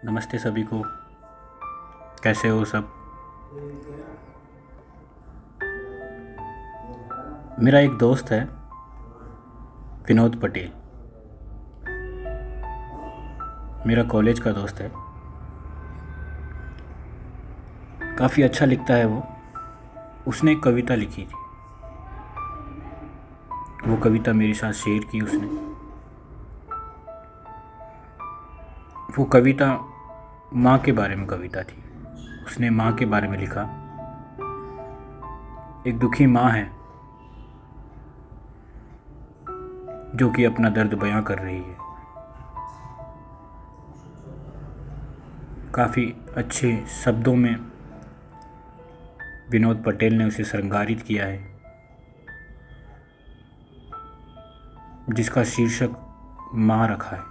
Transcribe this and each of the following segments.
नमस्ते सभी को। कैसे हो सब। मेरा एक दोस्त है विनोद पटेल, मेरा कॉलेज का दोस्त है। काफ़ी अच्छा लिखता है वो। उसने एक कविता लिखी थी, वो कविता मेरे साथ शेयर की उसने। वो कविता माँ के बारे में कविता थी। उसने माँ के बारे में लिखा। एक दुखी माँ है जो कि अपना दर्द बयां कर रही है। काफ़ी अच्छे शब्दों में विनोद पटेल ने उसे श्रृंगारित किया है, जिसका शीर्षक माँ रखा है।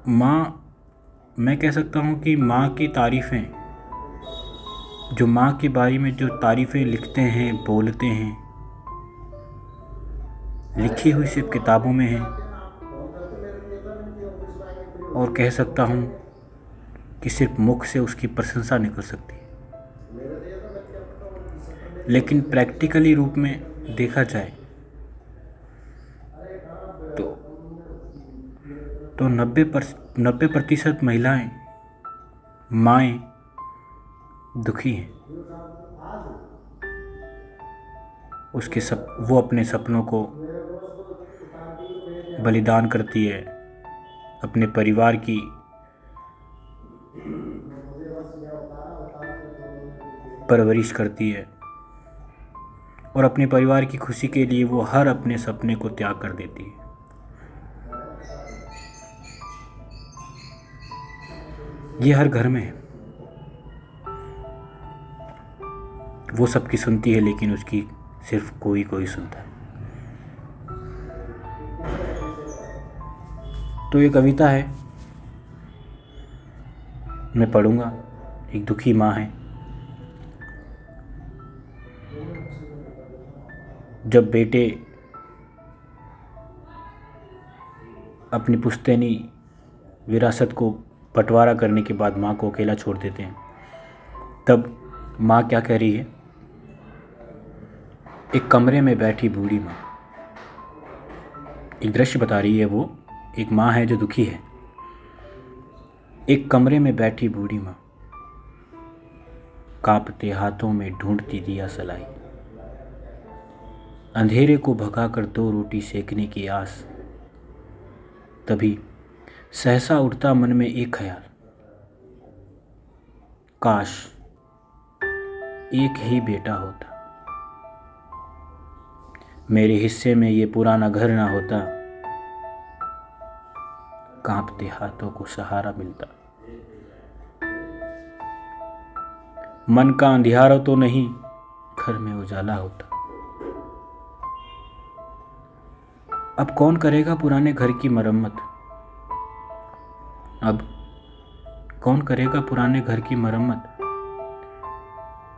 माँ, मैं कह सकता हूँ कि माँ की तारीफ़ें, जो माँ के बारे में जो तारीफ़ें लिखते हैं, बोलते हैं, लिखी हुई सिर्फ किताबों में है। और कह सकता हूँ कि सिर्फ मुख से उसकी प्रशंसा निकल सकती है, लेकिन प्रैक्टिकली रूप में देखा जाए तो 90% महिलाएं, माएँ दुखी हैं। वो अपने सपनों को बलिदान करती है, अपने परिवार की परवरिश करती है, और अपने परिवार की खुशी के लिए वो हर अपने सपने को त्याग कर देती है। ये हर घर में है। वो सबकी सुनती है, लेकिन उसकी सिर्फ कोई कोई सुनता है। तो ये कविता है, मैं पढ़ूंगा। एक दुखी माँ है। जब बेटे अपनी पुश्तैनी विरासत को बंटवारा करने के बाद माँ को अकेला छोड़ देते हैं, तब माँ क्या कह रही है। एक कमरे में बैठी बूढ़ी माँ, एक दृश्य बता रही है वो। एक माँ है जो दुखी है। एक कमरे में बैठी बूढ़ी माँ, कांपते हाथों में ढूंढती दिया सलाई, अंधेरे को भगाकर 2 रोटी सेकने की आस। तभी सहसा उठता मन में एक ख्याल, काश एक ही बेटा होता, मेरे हिस्से में ये पुराना घर ना होता, कांपते हाथों को सहारा मिलता। मन का अंधियारा तो नहीं, घर में उजाला होता। अब कौन करेगा पुराने घर की मरम्मत। अब कौन करेगा पुराने घर की मरम्मत।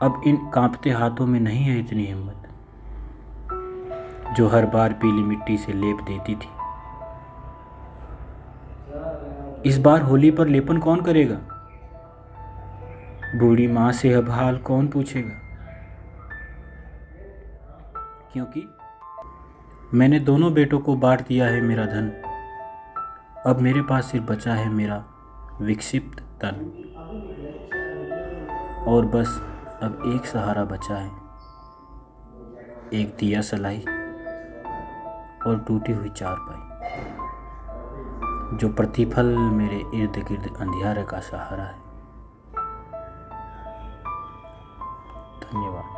अब इन कांपते हाथों में नहीं है इतनी हिम्मत, जो हर बार पीली मिट्टी से लेप देती थी। इस बार होली पर लेपन कौन करेगा। बूढ़ी माँ से अब हाल कौन पूछेगा, क्योंकि मैंने दोनों बेटों को बांट दिया है मेरा धन। अब मेरे पास सिर्फ बचा है मेरा विक्षिप्त तन, और बस अब एक सहारा बचा है, एक दिया सलाई और टूटी हुई चारपाई, जो प्रतिफल मेरे इर्द गिर्द अंधियारे का सहारा है। धन्यवाद।